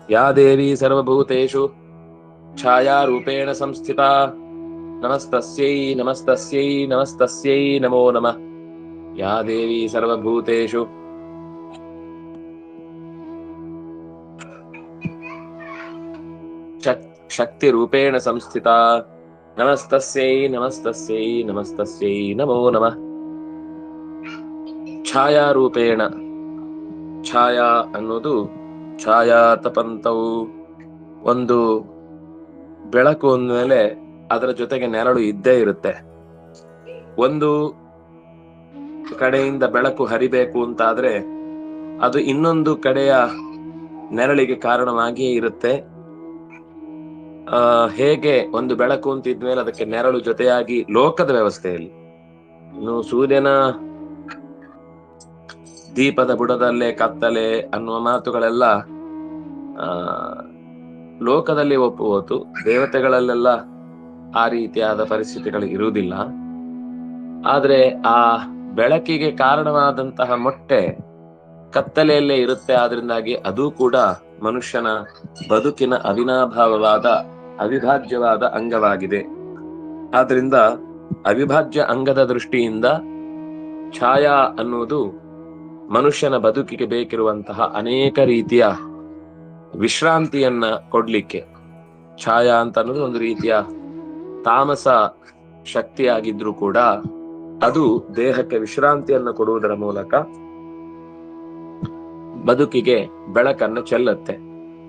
ಯಾ ದೇವಿ ಸರ್ವಭೂತೇಷು ಛಾಯಾರೂಪೇಣ ಸಂಸ್ಥಿತಾ ನಮಸ್ತಸ್ಯೈ ನಮಸ್ತಸ್ಯೈ ನಮಸ್ತಸ್ಯೈ ನಮೋ ನಮಃ. ಯಾ ದೇವಿ ಸರ್ವಭೂತೇಷು ಶಕ್ತಿರೂಪೇಣ ಸಂಸ್ಥಿತಾ ನಮಸ್ತಸ್ಯೈ ನಮಸ್ತಸ್ಯೈ ನಮಸ್ತಸ್ಯೈ ನಮೋ ನಮಃ. ಛಾಯಾರೂಪೇಣ, ಛಾಯಾ ಅನ್ನೋದು ಛಾಯಾ ತಪಂತವು, ಒಂದು ಬೆಳಕು ಅಂದ್ಮೇಲೆ ಅದರ ಜೊತೆಗೆ ನೆರಳು ಇದ್ದೇ ಇರುತ್ತೆ. ಒಂದು ಕಡೆಯಿಂದ ಬೆಳಕು ಹರಿಬೇಕು ಅಂತಾದ್ರೆ ಅದು ಇನ್ನೊಂದು ಕಡೆಯ ನೆರಳಿಗೆ ಕಾರಣವಾಗಿಯೇ ಇರುತ್ತೆ. ಹೇಗೆ ಒಂದು ಬೆಳಕು ಅಂತಿದ್ಮೇಲೆ ಅದಕ್ಕೆ ನೆರಳು ಜೊತೆಯಾಗಿ ಲೋಕದ ವ್ಯವಸ್ಥೆಯಲ್ಲಿ, ಇನ್ನು ಸೂರ್ಯನ ದೀಪದ ಬುಡದಲ್ಲೇ ಕತ್ತಲೆ ಅನ್ನುವ ಮಾತುಗಳೆಲ್ಲ ಲೋಕದಲ್ಲಿ ಒಪ್ಪುವುದು, ದೇವತೆಗಳಲ್ಲೆಲ್ಲ ಆ ರೀತಿಯಾದ ಪರಿಸ್ಥಿತಿಗಳು ಇರುವುದಿಲ್ಲ. ಆದ್ರೆ ಆ ಬೆಳಕಿಗೆ ಕಾರಣವಾದಂತಹ ಮೊಟ್ಟೆ ಕತ್ತಲೆಯಲ್ಲೇ ಇರುತ್ತೆ. ಆದ್ರಿಂದಾಗಿ ಅದು ಕೂಡ ಮನುಷ್ಯನ ಬದುಕಿನ ಅವಿಭಾಜ್ಯವಾದ ಅಂಗವಾಗಿದೆ. ಆದ್ರಿಂದ ಅವಿಭಾಜ್ಯ ಅಂಗದ ದೃಷ್ಟಿಯಿಂದ ಛಾಯಾ ಅನ್ನುವುದು ಮನುಷ್ಯನ ಬದುಕಿಗೆ ಬೇಕಿರುವಂತಹ ಅನೇಕ ರೀತಿಯ ವಿಶ್ರಾಂತಿಯನ್ನ ಕೊಡ್ಲಿಕ್ಕೆ, ಛಾಯಾ ಅಂತ ಅನ್ನೋದು ಒಂದು ರೀತಿಯ ತಾಮಸ ಶಕ್ತಿಯಾಗಿದ್ರೂ ಕೂಡ ಅದು ದೇಹಕ್ಕೆ ವಿಶ್ರಾಂತಿಯನ್ನು ಕೊಡುವುದರ ಮೂಲಕ ಬದುಕಿಗೆ ಬೆಳಕನ್ನು ಚೆಲ್ಲುತ್ತೆ.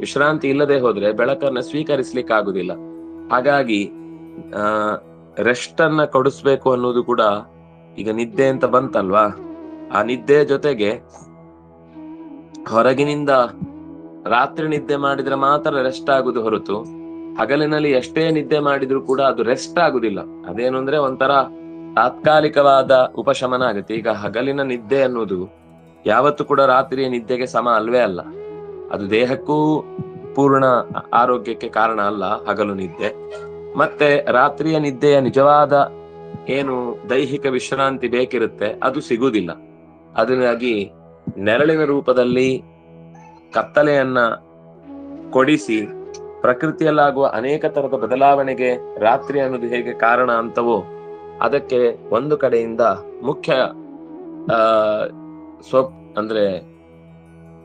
ವಿಶ್ರಾಂತಿ ಇಲ್ಲದೆ ಹೋದ್ರೆ ಬೆಳಕನ್ನು ಸ್ವೀಕರಿಸ್ಲಿಕ್ಕಾಗುದಿಲ್ಲ. ಹಾಗಾಗಿ ರೆಸ್ಟ್ ಅನ್ನ ಕೊಡಿಸ್ಬೇಕು ಅನ್ನೋದು ಕೂಡ, ಈಗ ನಿದ್ದೆ ಅಂತ ಬಂತಲ್ವಾ, ಆ ನಿದ್ದೆ ಜೊತೆಗೆ ಹೊರಗಿನಿಂದ ರಾತ್ರಿ ನಿದ್ದೆ ಮಾಡಿದ್ರೆ ಮಾತ್ರ ರೆಸ್ಟ್ ಆಗುದು ಹೊರತು ಹಗಲಿನಲ್ಲಿ ಎಷ್ಟೇ ನಿದ್ದೆ ಮಾಡಿದ್ರು ಕೂಡ ಅದು ರೆಸ್ಟ್ ಆಗುದಿಲ್ಲ. ಅದೇನು ಅಂದ್ರೆ ಒಂಥರ ತಾತ್ಕಾಲಿಕವಾದ ಉಪಶಮನ ಆಗುತ್ತೆ. ಈಗ ಹಗಲಿನ ನಿದ್ದೆ ಅನ್ನೋದು ಯಾವತ್ತೂ ಕೂಡ ರಾತ್ರಿಯ ನಿದ್ದೆಗೆ ಸಮ ಅಲ್ವೇ ಅಲ್ಲ. ಅದು ದೇಹಕ್ಕೂ ಪೂರ್ಣ ಆರೋಗ್ಯಕ್ಕೆ ಕಾರಣ ಅಲ್ಲ ಹಗಲು ನಿದ್ದೆ. ಮತ್ತೆ ರಾತ್ರಿಯ ನಿದ್ದೆಯ ನಿಜವಾದ ಏನು ದೈಹಿಕ ವಿಶ್ರಾಂತಿ ಬೇಕಿರುತ್ತೆ ಅದು ಸಿಗುವುದಿಲ್ಲ. ಅದಕ್ಕಾಗಿ ನೆರಳಿನ ರೂಪದಲ್ಲಿ ಕತ್ತಲೆಯನ್ನ ಕೊಡಿಸಿ ಪ್ರಕೃತಿಯಲ್ಲಾಗುವ ಅನೇಕ ತರದ ಬದಲಾವಣೆಗೆ ರಾತ್ರಿ ಅನ್ನೋದು ಹೇಗೆ ಕಾರಣ ಅಂತವೋ, ಅದಕ್ಕೆ ಒಂದು ಕಡೆಯಿಂದ ಮುಖ್ಯ ಅಂದ್ರೆ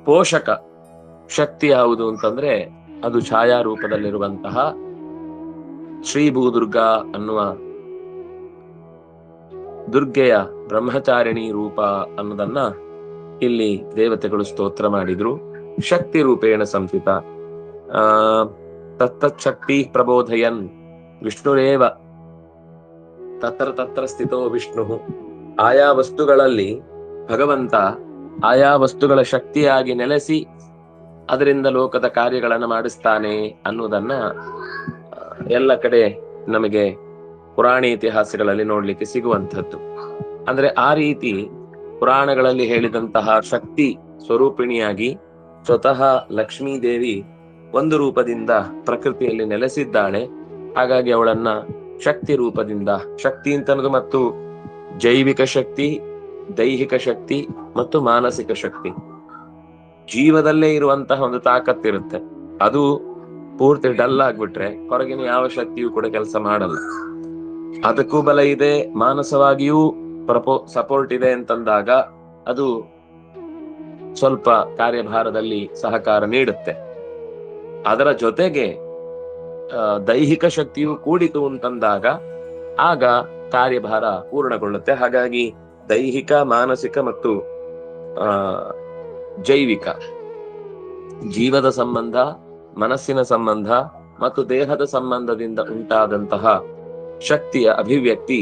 ಪೋಷಕ ಶಕ್ತಿ ಯಾವುದು ಅಂತಂದ್ರೆ ಅದು ಛಾಯಾ ರೂಪದಲ್ಲಿರುವಂತಹ ಶ್ರೀ ಭೂದುರ್ಗಾ ಅನ್ನುವ ದುರ್ಗೆಯ ಬ್ರಹ್ಮಚಾರಿಣಿ ರೂಪ ಅನ್ನೋದನ್ನ ಇಲ್ಲಿ ದೇವತೆಗಳು ಸ್ತೋತ್ರ ಮಾಡಿದ್ರು. ಶಕ್ತಿ ರೂಪೇಣ ಸಂಸ್ಥಿತ ತತ್ತಚ್ಛಕ್ತಿ ಪ್ರಬೋಧಯನ್ ವಿಷ್ಣುರೇವ ತತ್ರ ತತ್ರ ಸ್ಥಿತೋ ವಿಷ್ಣು. ಆಯಾ ವಸ್ತುಗಳಲ್ಲಿ ಭಗವಂತ ಆಯಾ ವಸ್ತುಗಳ ಶಕ್ತಿಯಾಗಿ ನೆಲೆಸಿ ಅದರಿಂದ ಲೋಕದ ಕಾರ್ಯಗಳನ್ನು ಮಾಡಿಸ್ತಾನೆ ಅನ್ನುವುದನ್ನ ಎಲ್ಲ ಕಡೆ ನಮಗೆ ಪುರಾಣ ಇತಿಹಾಸಗಳಲ್ಲಿ ನೋಡ್ಲಿಕ್ಕೆ ಸಿಗುವಂಥದ್ದು. ಅಂದ್ರೆ ಆ ರೀತಿ ಪುರಾಣಗಳಲ್ಲಿ ಹೇಳಿದಂತಹ ಶಕ್ತಿ ಸ್ವರೂಪಿಣಿಯಾಗಿ ಸ್ವತಃ ಲಕ್ಷ್ಮೀ ದೇವಿ ಒಂದು ರೂಪದಿಂದ ಪ್ರಕೃತಿಯಲ್ಲಿ ನೆಲೆಸಿದ್ದಾಳೆ. ಹಾಗಾಗಿ ಅವಳನ್ನ ಶಕ್ತಿ ರೂಪದಿಂದ, ಶಕ್ತಿ ಅಂತ ಅನ್ನೋದು ಮತ್ತು ಜೈವಿಕ ಶಕ್ತಿ, ದೈಹಿಕ ಶಕ್ತಿ ಮತ್ತು ಮಾನಸಿಕ ಶಕ್ತಿ, ಜೀವದಲ್ಲೇ ಇರುವಂತಹ ಒಂದು ತಾಕತ್ತಿರುತ್ತೆ. ಅದು ಪೂರ್ತಿ ಡಲ್ ಆಗ್ಬಿಟ್ರೆ ಹೊರಗಿನ ಯಾವ ಶಕ್ತಿಯೂ ಕೂಡ ಕೆಲಸ ಮಾಡಲ್ಲ. ಅದಕ್ಕೂ ಬಲ ಇದೆ, ಮಾನಸವಾಗಿಯೂ ಸಪೋರ್ಟ್ ಇದೆ ಅಂತಂದಾಗ ಅದು ಸ್ವಲ್ಪ ಕಾರ್ಯಭಾರದಲ್ಲಿ ಸಹಕಾರ ನೀಡುತ್ತೆ. ಅದರ ಜೊತೆಗೆ ದೈಹಿಕ ಶಕ್ತಿಯು ಕೂಡಿತು ಅಂತಂದಾಗ ಆಗ ಕಾರ್ಯಭಾರ ಪೂರ್ಣಗೊಳ್ಳುತ್ತೆ. ಹಾಗಾಗಿ ದೈಹಿಕ, ಮಾನಸಿಕ ಮತ್ತು ಜೈವಿಕ, ಜೀವದ ಸಂಬಂಧ, ಮನಸ್ಸಿನ ಸಂಬಂಧ ಮತ್ತು ದೇಹದ ಸಂಬಂಧದಿಂದ ಉಂಟಾದಂತಹ ಶಕ್ತಿಯ ಅಭಿವ್ಯಕ್ತಿ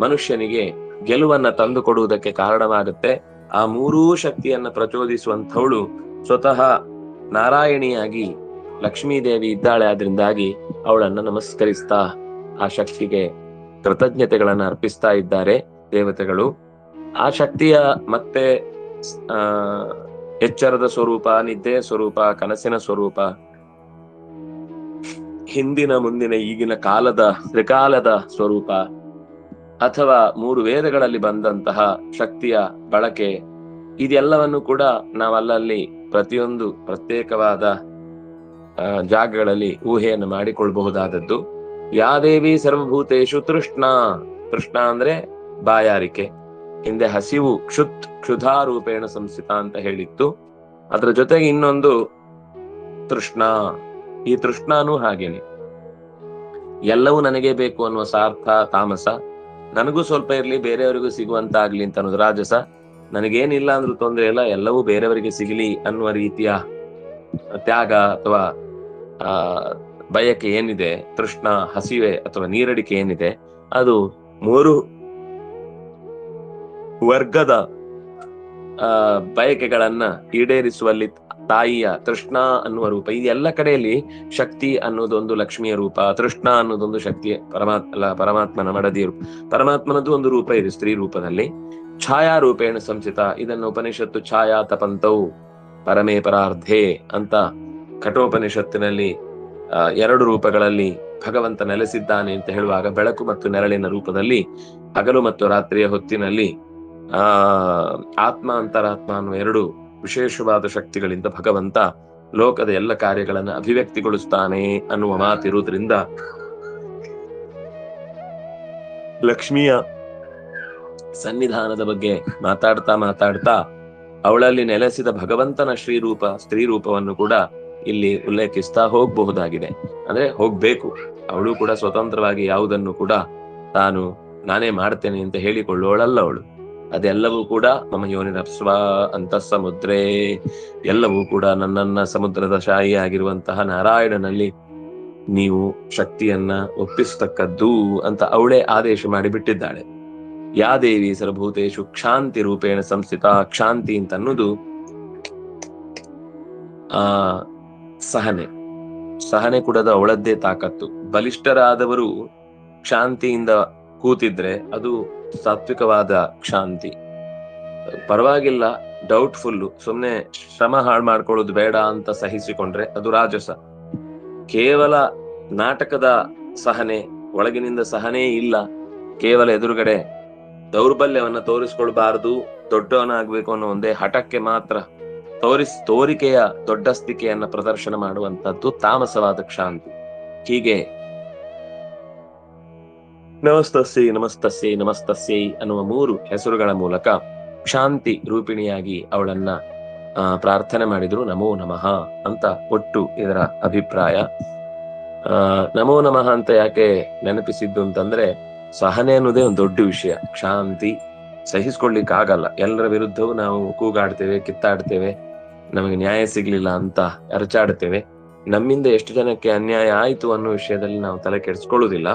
ಮನುಷ್ಯನಿಗೆ ಗೆಲುವನ್ನ ತಂದುಕೊಡುವುದಕ್ಕೆ ಕಾರಣವಾಗುತ್ತೆ. ಆ ಮೂರೂ ಶಕ್ತಿಯನ್ನ ಪ್ರಚೋದಿಸುವಂಥವಳು ಸ್ವತಃ ನಾರಾಯಣಿಯಾಗಿ ಲಕ್ಷ್ಮೀದೇವಿ ಇದ್ದಾಳೆ. ಆದ್ರಿಂದಾಗಿ ಅವಳನ್ನ ನಮಸ್ಕರಿಸ್ತಾ ಆ ಶಕ್ತಿಗೆ ಕೃತಜ್ಞತೆಗಳನ್ನ ಅರ್ಪಿಸ್ತಾ ಇದ್ದಾರೆ ದೇವತೆಗಳು. ಆ ಶಕ್ತಿಯ ಮತ್ತೆ ಎಚ್ಚರದ ಸ್ವರೂಪ, ನಿದ್ದೆಯ ಸ್ವರೂಪ, ಕನಸಿನ ಸ್ವರೂಪ, ಹಿಂದಿನ ಮುಂದಿನ ಈಗಿನ ಕಾಲದ ತ್ರಿಕಾಲದ ಸ್ವರೂಪ, ಅಥವಾ ಮೂರು ವೇದಗಳಲ್ಲಿ ಬಂದಂತಹ ಶಕ್ತಿಯ ಬಳಕೆ, ಇದೆಲ್ಲವನ್ನು ಕೂಡ ನಾವಲ್ಲಲ್ಲಿ ಪ್ರತಿಯೊಂದು ಪ್ರತ್ಯೇಕವಾದ ಜಾಗಗಳಲ್ಲಿ ಊಹೆಯನ್ನು ಮಾಡಿಕೊಳ್ಬಹುದಾದದ್ದು. ಯಾ ದೇವಿ ಸರ್ವಭೂತೇಶು ತೃಷ್ಣಾ, ತೃಷ್ಣ ಅಂದ್ರೆ ಬಾಯಾರಿಕೆ, ಹಿಂದೆ ಹಸಿವು ಕ್ಷುಧಾ ರೂಪೇಣ ಸಂಸ್ಥಿತ ಅಂತ ಹೇಳಿತ್ತು. ಅದರ ಜೊತೆಗೆ ಇನ್ನೊಂದು ತೃಷ್ಣ, ಈ ತೃಷ್ಣಾನು ಹಾಗೇನೆ ಎಲ್ಲವೂ ನನಗೆ ಬೇಕು ಅನ್ನುವ ಸಾರ್ಥ ತಾಮಸ, ನನಗೂ ಸ್ವಲ್ಪ ಇರ್ಲಿ ಬೇರೆಯವರಿಗೂ ಸಿಗುವಂತಾಗ್ಲಿ ಅಂತ ಅನ್ನೋದು ರಾಜಸ, ನನಗೇನಿಲ್ಲ ಅಂದ್ರೂ ತೊಂದರೆ ಇಲ್ಲ ಎಲ್ಲವೂ ಬೇರೆಯವರಿಗೆ ಸಿಗಲಿ ಅನ್ನುವ ರೀತಿಯ ತ್ಯಾಗ ಅಥವಾ ಬಯಕೆ ಏನಿದೆ, ತೃಷ್ಣ ಹಸಿವೆ ಅಥವಾ ನೀರಡಿಕೆ ಏನಿದೆ, ಅದು ಮೂರು ವರ್ಗದ ಬಯಕೆಗಳನ್ನ ಈಡೇರಿಸುವಲ್ಲಿ ತಾಯಿಯ ತೃಷ್ಣ ಅನ್ನುವ ರೂಪ. ಈ ಎಲ್ಲ ಕಡೆಯಲ್ಲಿ ಶಕ್ತಿ ಅನ್ನೋದೊಂದು ಲಕ್ಷ್ಮಿಯ ರೂಪ, ತೃಷ್ಣ ಅನ್ನೋದೊಂದು ಶಕ್ತಿಯ ಪರಮಾತ್ಮನ ಮಡದಿ ರೂಪ. ಪರಮಾತ್ಮನದ್ದು ಒಂದು ರೂಪ ಇದೆ ಸ್ತ್ರೀ ರೂಪದಲ್ಲಿ, ಛಾಯಾ ರೂಪೇಣ ಸಂಚಿತ. ಇದನ್ನು ಉಪನಿಷತ್ತು ಛಾಯಾ ತಪಂತೌ ಪರಮೇ ಪರಾರ್ಧೆ ಅಂತ ಕಠೋಪನಿಷತ್ತಿನಲ್ಲಿ 2 ರೂಪಗಳಲ್ಲಿ ಭಗವಂತ ನೆಲೆಸಿದ್ದಾನೆ ಅಂತ ಹೇಳುವಾಗ, ಬೆಳಕು ಮತ್ತು ನೆರಳಿನ ರೂಪದಲ್ಲಿ ಹಗಲು ಮತ್ತು ರಾತ್ರಿಯ ಹೊತ್ತಿನಲ್ಲಿ ಆತ್ಮ ಅಂತರಾತ್ಮ ಅನ್ನುವ 2 ವಿಶೇಷವಾದ ಶಕ್ತಿಗಳಿಂದ ಭಗವಂತ ಲೋಕದ ಎಲ್ಲ ಕಾರ್ಯಗಳನ್ನು ಅಭಿವ್ಯಕ್ತಿಗೊಳಿಸ್ತಾನೆ ಅನ್ನುವ ಮಾತಿರುವುದರಿಂದ, ಲಕ್ಷ್ಮಿಯ ಸನ್ನಿಧಾನದ ಬಗ್ಗೆ ಮಾತಾಡ್ತಾ ಅವಳಲ್ಲಿ ನೆಲೆಸಿದ ಭಗವಂತನ ಸ್ತ್ರೀ ರೂಪವನ್ನು ಕೂಡ ಇಲ್ಲಿ ಉಲ್ಲೇಖಿಸ್ತಾ ಹೋಗಬಹುದಾಗಿದೆ. ಅಂದ್ರೆ ಹೋಗ್ಬೇಕು, ಅವಳು ಕೂಡ ಸ್ವತಂತ್ರವಾಗಿ ಯಾವುದನ್ನು ಕೂಡ ನಾನೇ ಮಾಡ್ತೇನೆ ಅಂತ ಹೇಳಿಕೊಳ್ಳೋಳಲ್ಲ ಅವಳು. ಅದೆಲ್ಲವೂ ಕೂಡ ಮಮ ಯೋನಿರಪ್ಸ್ವ ಅಂತ ಸಮುದ್ರೇ, ಎಲ್ಲವೂ ಕೂಡ ನನ್ನನ್ನ ಸಮುದ್ರದ ಶಾಹಿಯಾಗಿರುವಂತಹ ನಾರಾಯಣನಲ್ಲಿ ನೀವು ಶಕ್ತಿಯನ್ನ ಒಪ್ಪಿಸ್ತಕ್ಕದ್ದು ಅಂತ ಅವಳೇ ಆದೇಶ ಮಾಡಿ ಬಿಟ್ಟಿದ್ದಾಳೆ. ಯಾ ದೇವಿ ಸರ್ವಭೂತೇಶು ಕ್ಷಾಂತಿ ರೂಪೇಣ ಸಂಸ್ಥಿತ. ಕ್ಷಾಂತಿ ಅಂತ ಅನ್ನೋದು ಸಹನೆ ಕೂಡ ಅವಳದ್ದೇ ತಾಕತ್ತು. ಬಲಿಷ್ಠರಾದವರು ಕ್ಷಾಂತಿಯಿಂದ ಕೂತಿದ್ರೆ ಅದು ಸಾತ್ವಿಕವಾದ ಕ್ಷಾಂತಿ. ಪರವಾಗಿಲ್ಲ, ಡೌಟ್ಫುಲ್, ಸುಮ್ನೆ ಶ್ರಮ ಹಾಳು ಮಾಡ್ಕೊಳ್ಳೋದು ಬೇಡ ಅಂತ ಸಹಿಸಿಕೊಂಡ್ರೆ ಅದು ರಾಜಸ. ಕೇವಲ ನಾಟಕದ ಸಹನೆ, ಒಳಗಿನಿಂದ ಸಹನೆ ಇಲ್ಲ, ಕೇವಲ ಎದುರುಗಡೆ ದೌರ್ಬಲ್ಯವನ್ನ ತೋರಿಸ್ಕೊಳ್ಬಾರದು, ದೊಡ್ಡವನಾಗ್ಬೇಕು ಅನ್ನೋ ಒಂದೇ ಹಠಕ್ಕೆ ಮಾತ್ರ ತೋರಿಕೆಯ ದೊಡ್ಡಸ್ತಿಕೆಯನ್ನ ಪ್ರದರ್ಶನ ಮಾಡುವಂತದ್ದು ತಾಮಸವಾದ ಕ್ಷಾಂತಿ. ಹೀಗೆ ನಮಸ್ತಸ್ಯೈ ಅನ್ನುವ 3 ಹೆಸರುಗಳ ಮೂಲಕ ಶಾಂತಿ ರೂಪಿಣಿಯಾಗಿ ಅವಳನ್ನ ಪ್ರಾರ್ಥನೆ ಮಾಡಿದ್ರು. ನಮೋ ನಮಃ ಅಂತ ಒಟ್ಟು ಇದರ ಅಭಿಪ್ರಾಯ. ನಮೋ ನಮಃ ಅಂತ ಯಾಕೆ ನೆನಪಿಸಿದ್ದು ಅಂತಂದ್ರೆ, ಸಹನೆ ಅನ್ನೋದೇ ಒಂದು ದೊಡ್ಡ ವಿಷಯ. ಶಾಂತಿ ಸಹಿಸ್ಕೊಳ್ಲಿಕ್ಕಾಗಲ್ಲ, ಎಲ್ಲರ ವಿರುದ್ಧವೂ ನಾವು ಕೂಗಾಡ್ತೇವೆ, ಕಿತ್ತಾಡ್ತೇವೆ, ನಮಗೆ ನ್ಯಾಯ ಸಿಗ್ಲಿಲ್ಲ ಅಂತ ಅರಚಾಡ್ತೇವೆ. ನಮ್ಮಿಂದ ಎಷ್ಟು ಜನಕ್ಕೆ ಅನ್ಯಾಯ ಆಯ್ತು ಅನ್ನೋ ವಿಷಯದಲ್ಲಿ ನಾವು ತಲೆ ಕೆಡಿಸ್ಕೊಳ್ಳುವುದಿಲ್ಲ.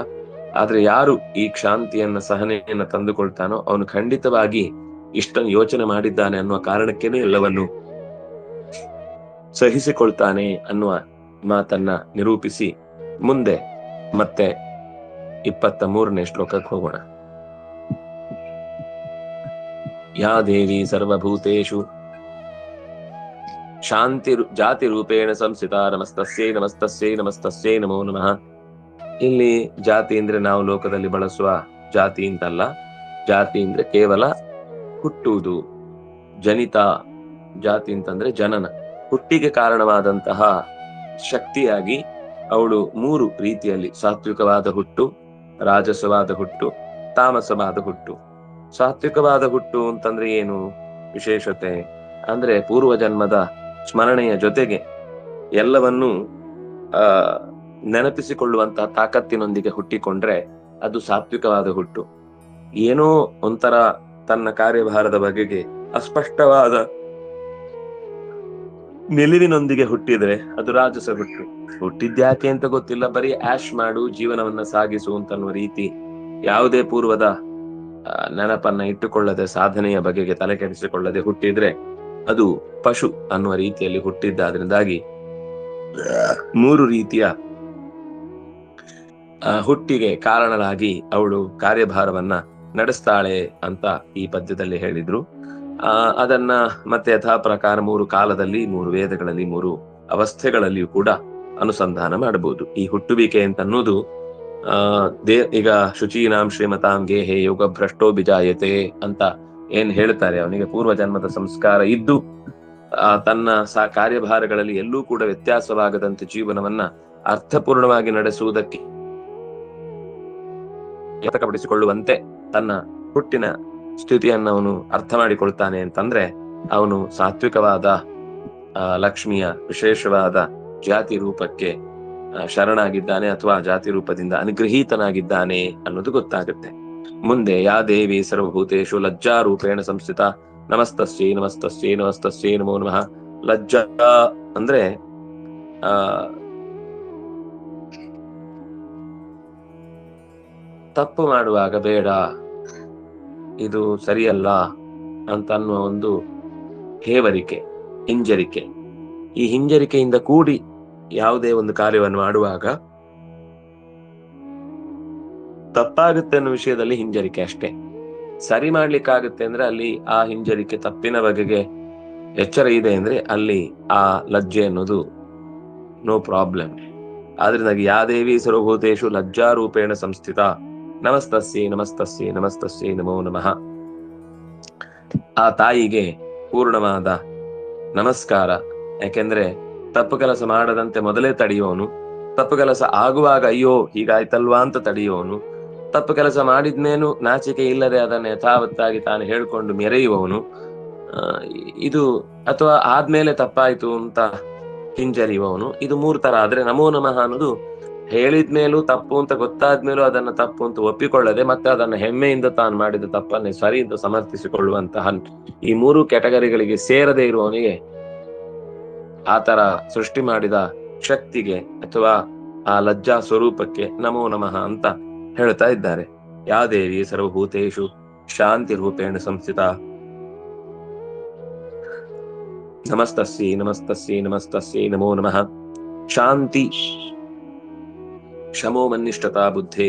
ಆದ್ರೆ ಯಾರು ಈ ಕ್ಷಾಂತಿಯನ್ನ ಸಹನೆಯನ್ನ ತಂದುಕೊಳ್ತಾನೋ ಅವನು ಖಂಡಿತವಾಗಿ ಇಷ್ಟನ್ನು ಯೋಚನೆ ಮಾಡಿದ್ದಾನೆ ಅನ್ನುವ ಕಾರಣಕ್ಕೇನೆ ಎಲ್ಲವನ್ನು ಸಹಿಸಿಕೊಳ್ತಾನೆ ಅನ್ನುವ ಮಾತನ್ನ ನಿರೂಪಿಸಿ ಮುಂದೆ ಮತ್ತೆ 23ನೇ ಶ್ಲೋಕಕ್ಕೆ ಹೋಗೋಣ. ಯಾ ದೇವಿ ಸರ್ವಭೂತೇಷು ಶಾಂತಿ ಜಾತಿ ರೂಪೇಣ ಸಂಸ್ಥಿತ. ನಮಸ್ತಸ್ಯೈ ನಮೋ ನಮಃ. ಇಲ್ಲಿ ಜಾತಿ ಅಂದ್ರೆ ನಾವು ಲೋಕದಲ್ಲಿ ಬಳಸುವ ಜಾತಿ ಅಂತಲ್ಲ. ಜಾತಿ ಅಂದ್ರೆ ಕೇವಲ ಹುಟ್ಟುವುದು, ಜನಿತ. ಜಾತಿ ಅಂತಂದ್ರೆ ಜನನ, ಹುಟ್ಟಿಗೆ ಕಾರಣವಾದಂತಹ ಶಕ್ತಿಯಾಗಿ ಅವಳು 3 ರೀತಿಯಲ್ಲಿ, ಸಾತ್ವಿಕವಾದ ಹುಟ್ಟು, ರಾಜಸವಾದ ಹುಟ್ಟು, ತಾಮಸವಾದ ಹುಟ್ಟು. ಸಾತ್ವಿಕವಾದ ಹುಟ್ಟು ಅಂತಂದ್ರೆ ಏನು ವಿಶೇಷತೆ ಅಂದ್ರೆ, ಪೂರ್ವ ಜನ್ಮದ ಸ್ಮರಣೆಯ ಜೊತೆಗೆ ಎಲ್ಲವನ್ನೂ ನೆನಪಿಸಿಕೊಳ್ಳುವಂತಹ ತಾಕತ್ತಿನೊಂದಿಗೆ ಹುಟ್ಟಿಕೊಂಡ್ರೆ ಅದು ಸಾತ್ವಿಕವಾದ ಹುಟ್ಟು. ಏನೋ ಒಂಥರ ತನ್ನ ಕಾರ್ಯಭಾರದ ಬಗೆಗೆ ಅಸ್ಪಷ್ಟವಾದ ನಿಲುವಿನೊಂದಿಗೆ ಹುಟ್ಟಿದ್ರೆ ಅದು ರಾಜಸ ಹುಟ್ಟು. ಹುಟ್ಟಿದ್ಯಾಕೆ ಅಂತ ಗೊತ್ತಿಲ್ಲ, ಬರೀ ಆಶ್ ಮಾಡು, ಜೀವನವನ್ನ ಸಾಗಿಸು ಅಂತನ್ನುವ ರೀತಿ ಯಾವುದೇ ಪೂರ್ವದ ನೆನಪನ್ನ ಇಟ್ಟುಕೊಳ್ಳದೆ, ಸಾಧನೆಯ ಬಗೆಗೆ ತಲೆ ಕೆಡಿಸಿಕೊಳ್ಳದೆ ಹುಟ್ಟಿದ್ರೆ ಅದು ಪಶು ಅನ್ನುವ ರೀತಿಯಲ್ಲಿ ಹುಟ್ಟಿದ್ದಾದ್ರಿಂದಾಗಿ 3 ರೀತಿಯ ಹುಟ್ಟಿಗೆ ಕಾರಣರಾಗಿ ಅವಳು ಕಾರ್ಯಭಾರವನ್ನ ನಡೆಸ್ತಾಳೆ ಅಂತ ಈ ಪದ್ಯದಲ್ಲಿ ಹೇಳಿದ್ರು. ಅದನ್ನ ಮತ್ತೆ ಯಥಾ ಪ್ರಕಾರ 3 ಕಾಲದಲ್ಲಿ, 3 ವೇದಗಳಲ್ಲಿ, 3 ಅವಸ್ಥೆಗಳಲ್ಲಿಯೂ ಕೂಡ ಅನುಸಂಧಾನ ಮಾಡಬಹುದು. ಈ ಹುಟ್ಟುವಿಕೆ ಅಂತ ಅನ್ನೋದು ಈಗ ಶುಚೀನಾಂ ಶ್ರೀಮತಾಂ ಗೇಹೆ ಯೋಗ ಭ್ರಷ್ಟೋ ಬಿಜಾಯತೆ ಅಂತ ಏನ್ ಹೇಳ್ತಾರೆ, ಅವನಿಗೆ ಪೂರ್ವ ಜನ್ಮದ ಸಂಸ್ಕಾರ ಇದ್ದು ತನ್ನ ಕಾರ್ಯಭಾರಗಳಲ್ಲಿ ಎಲ್ಲೂ ಕೂಡ ವ್ಯತ್ಯಾಸವಾಗದಂತೆ ಜೀವನವನ್ನ ಅರ್ಥಪೂರ್ಣವಾಗಿ ನಡೆಸುವುದಕ್ಕೆ ಪಡಿಸಿಕೊಳ್ಳುವಂತೆ ತನ್ನ ಹುಟ್ಟಿನ ಸ್ಥಿತಿಯನ್ನು ಅವನು ಅರ್ಥ ಮಾಡಿಕೊಳ್ತಾನೆ ಅಂತಂದ್ರೆ ಅವನು ಸಾತ್ವಿಕವಾದ ಲಕ್ಷ್ಮಿಯ ವಿಶೇಷವಾದ ಜಾತಿ ರೂಪಕ್ಕೆ ಶರಣಾಗಿದ್ದಾನೆ ಅಥವಾ ಜಾತಿ ರೂಪದಿಂದ ಅನುಗ್ರಹೀತನಾಗಿದ್ದಾನೆ ಅನ್ನೋದು ಗೊತ್ತಾಗುತ್ತೆ. ಮುಂದೆ ಯಾ ದೇವಿ ಸರ್ವಭೂತೇಶು ಲಜ್ಜಾ ರೂಪೇಣ ಸಂಸ್ಥಿತ ನಮಸ್ತಸ್ಯೈ ನಮಸ್ತಸ್ಯೈ ನಮಸ್ತಸ್ಯೈ ನಮೋ ನಮಃ. ಲಜ್ಜಾ ಅಂದ್ರೆ ತಪ್ಪು ಮಾಡುವಾಗ ಬೇಡ, ಇದು ಸರಿಯಲ್ಲ ಅಂತ ಅನ್ನುವ ಒಂದು ಹೇವರಿಕೆ, ಹಿಂಜರಿಕೆ. ಈ ಹಿಂಜರಿಕೆಯಿಂದ ಕೂಡಿ ಯಾವುದೇ ಒಂದು ಕಾರ್ಯವನ್ನು ಮಾಡುವಾಗ ತಪ್ಪಾಗುತ್ತೆ ಅನ್ನೋ ವಿಷಯದಲ್ಲಿ ಹಿಂಜರಿಕೆ ಅಷ್ಟೇ. ಸರಿ ಮಾಡ್ಲಿಕ್ಕಾಗುತ್ತೆ ಅಂದ್ರೆ ಅಲ್ಲಿ ಆ ಹಿಂಜರಿಕೆ ತಪ್ಪಿನ ಬಗೆಗೆ ಎಚ್ಚರ ಇದೆ ಅಂದ್ರೆ ಅಲ್ಲಿ ಆ ಲಜ್ಜೆ ಅನ್ನೋದು ನೋ ಪ್ರಾಬ್ಲಮ್. ಆದ್ರಿಂದ ಯಾ ದೇವಿ ಸರ್ವಭೂತೇಶು ಲಜ್ಜಾ ರೂಪೇಣ ಸಂಸ್ಥಿತ ನಮಸ್ತಸ್ಯೈ ನಮಸ್ತಸ್ಯೈ ನಮಸ್ತಸ್ಯೈ ನಮೋ ನಮಃ. ಆ ತಾಯಿಗೆ ಪೂರ್ಣವಾದ ನಮಸ್ಕಾರ. ಯಾಕೆಂದ್ರೆ ತಪ್ಪು ಕೆಲಸ ಮಾಡದಂತೆ ಮೊದಲೇ ತಡೆಯುವವನು, ತಪ್ಪು ಕೆಲಸ ಆಗುವಾಗ ಅಯ್ಯೋ ಹೀಗಾಯ್ತಲ್ವಾ ಅಂತ ತಡೆಯುವವನು, ತಪ್ಪು ಕೆಲಸ ಮಾಡಿದ್ಮೇನು ನಾಚಿಕೆ ಇಲ್ಲದೆ ಅದನ್ನ ಯಥಾವತ್ತಾಗಿ ತಾನು ಹೇಳ್ಕೊಂಡು ಮೆರೆಯುವವನು, ಇದು ಅಥವಾ ಆದ್ಮೇಲೆ ತಪ್ಪಾಯ್ತು ಅಂತ ಹಿಂಜರಿಯುವವನು. ಇದು 3 ತರ. ಆದ್ರೆ ನಮೋ ನಮಃ ಅನ್ನೋದು ಹೇಳಿದ್ಮೇಲೂ ತಪ್ಪು ಅಂತ ಗೊತ್ತಾದ್ಮೇಲೂ ಅದನ್ನ ತಪ್ಪು ಅಂತ ಒಪ್ಪಿಕೊಳ್ಳದೆ ಮತ್ತೆ ಅದನ್ನ ಹೆಮ್ಮೆಯಿಂದ ತಾನು ಮಾಡಿದ ತಪ್ಪನ್ನೇ ಸರಿ ಅಂತ ಸಮರ್ಥಿಸಿಕೊಳ್ಳುವಂತಹ ಈ 3 ಕ್ಯಾಟಗರಿಗಳಿಗೆ ಸೇರದೆ ಇರುವವನಿಗೆ ಆತರ ಸೃಷ್ಟಿ ಮಾಡಿದ ಶಕ್ತಿಗೆ ಅಥವಾ ಆ ಲಜ್ಜಾ ಸ್ವರೂಪಕ್ಕೆ ನಮೋ ನಮಃ ಅಂತ ಹೇಳ್ತಾ ಇದ್ದಾರೆ. ಯಾ ದೇವಿ ಸರ್ವಭೂತೇಶು ಶಾಂತಿ ರೂಪೇಣ ಸಂಸ್ಥಿತ ನಮಸ್ತಸ್ಯೈ ನಮಸ್ತಸ್ಯೈ ನಮಸ್ತಸ್ಯೈ ನಮೋ ನಮಃ. ಶಾಂತಿ ಶಮೋ ಮನ್ನಿಷ್ಠತಾ ಬುದ್ಧೇ,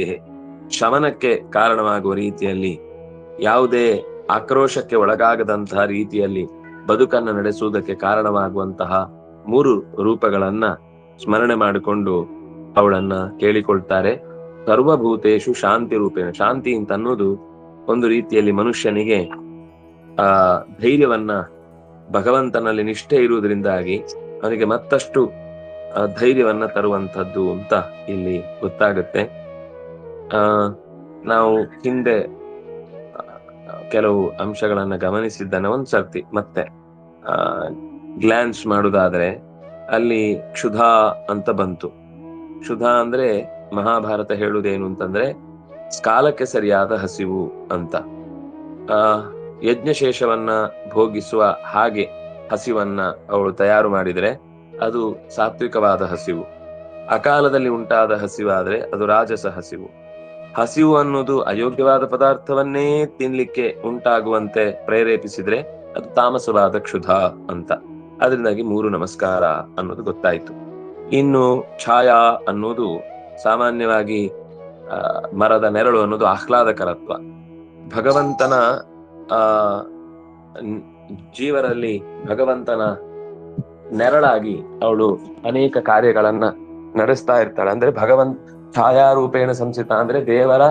ಶಮನಕ್ಕೆ ಕಾರಣವಾಗುವ ರೀತಿಯಲ್ಲಿ, ಯಾವುದೇ ಆಕ್ರೋಶಕ್ಕೆ ಒಳಗಾಗದಂತಹ ರೀತಿಯಲ್ಲಿ ಬದುಕನ್ನು ನಡೆಸುವುದಕ್ಕೆ ಕಾರಣವಾಗುವಂತಹ 3 ರೂಪಗಳನ್ನ ಸ್ಮರಣೆ ಮಾಡಿಕೊಂಡು ಅವಳನ್ನ ಕೇಳಿಕೊಳ್ತಾರೆ. ಸರ್ವಭೂತೇಶು ಶಾಂತಿ ರೂಪೇಣ. ಶಾಂತಿ ಅಂತ ಅನ್ನೋದು ಒಂದು ರೀತಿಯಲ್ಲಿ ಮನುಷ್ಯನಿಗೆ ಧೈರ್ಯವನ್ನ, ಭಗವಂತನಲ್ಲಿ ನಿಷ್ಠೆ ಇರುವುದರಿಂದಾಗಿ ಅವನಿಗೆ ಮತ್ತಷ್ಟು ಧೈರ್ಯವನ್ನ ತರುವಂತದ್ದು ಅಂತ ಇಲ್ಲಿ ಗೊತ್ತಾಗುತ್ತೆ. ನಾವು ಹಿಂದೆ ಕೆಲವು ಅಂಶಗಳನ್ನ ಗಮನಿಸಿದ್ದನ್ನ ಒಂದ್ಸರ್ತಿ ಮತ್ತೆ ಗ್ಲಾನ್ಸ್ ಮಾಡುವುದಾದ್ರೆ ಅಲ್ಲಿ ಕ್ಷುಧಾ ಅಂತ ಬಂತು. ಕ್ಷುಧಾ ಅಂದ್ರೆ ಮಹಾಭಾರತ ಹೇಳುವುದೇನು ಅಂತಂದ್ರೆ ಕಾಲಕ್ಕೆ ಸರಿಯಾದ ಹಸಿವು ಅಂತ. ಯಜ್ಞಶೇಷವನ್ನ ಭೋಗಿಸುವ ಹಾಗೆ ಹಸಿವನ್ನ ಅವಳು ತಯಾರು ಮಾಡಿದ್ರೆ ಅದು ಸಾತ್ವಿಕವಾದ ಹಸಿವು. ಅಕಾಲದಲ್ಲಿ ಉಂಟಾದ ಹಸಿವಾದ್ರೆ ಅದು ರಾಜಸ ಹಸಿವು. ಹಸಿವು ಅನ್ನೋದು ಅಯೋಗ್ಯವಾದ ಪದಾರ್ಥವನ್ನೇ ತಿನ್ಲಿಕ್ಕೆ ಉಂಟಾಗುವಂತೆ ಪ್ರೇರೇಪಿಸಿದ್ರೆ ಅದು ತಾಮಸವಾದ ಕ್ಷುಧಾ ಅಂತ. ಅದರಿಂದಾಗಿ 3 ನಮಸ್ಕಾರ ಅನ್ನೋದು ಗೊತ್ತಾಯ್ತು. ಇನ್ನು ಛಾಯಾ ಅನ್ನೋದು ಸಾಮಾನ್ಯವಾಗಿ ಮರದ ನೆರಳು ಅನ್ನೋದು ಆಹ್ಲಾದಕರತ್ವ. ಭಗವಂತನ ಜೀವರಲ್ಲಿ ಭಗವಂತನ ನೆರಳಾಗಿ ಅವಳು ಅನೇಕ ಕಾರ್ಯಗಳನ್ನ ನಡೆಸ್ತಾ ಇರ್ತಾಳೆ. ಅಂದ್ರೆ ಛಾಯಾರೂಪೇಣ ಸಂಸ್ಥಿತ ಅಂದ್ರೆ ದೇವರ